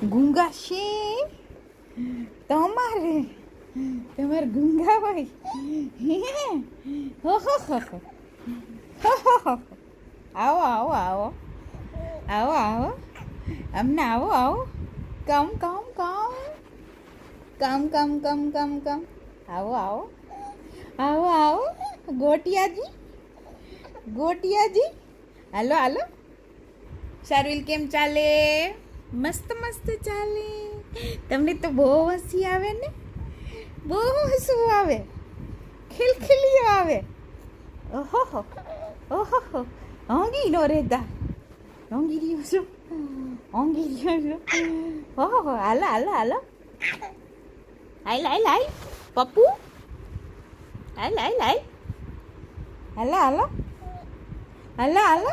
ગુંગા છે તમારે ગુંગા હોય હો હો હો હો. આવો આવો આવો આવો આવો અમને આવો આવો કમ કમ કમ કમ કમ કમ કમ કમ આવો આવો આવો આવો ગોટિયાજી હાલો હાલો. શાર્વિલ કેમ ચાલે? મસ્ત મસ્ત ચાલે. તમને તો બહુ હસી આવે ને, બહુ હસવું આવે, ખિલખિલીઓ આવે. ઓહો ઓહો ઊંઘી નો રહેતા, ઊંઘી રહ્યો છો, ઊંઘી રહ્યો છો. ઓહો હાલો હાલો હાલો હાલ હાલ હાલ પપ્પુ હાલ હાલ હાલ હાલો હાલો હાલો હાલો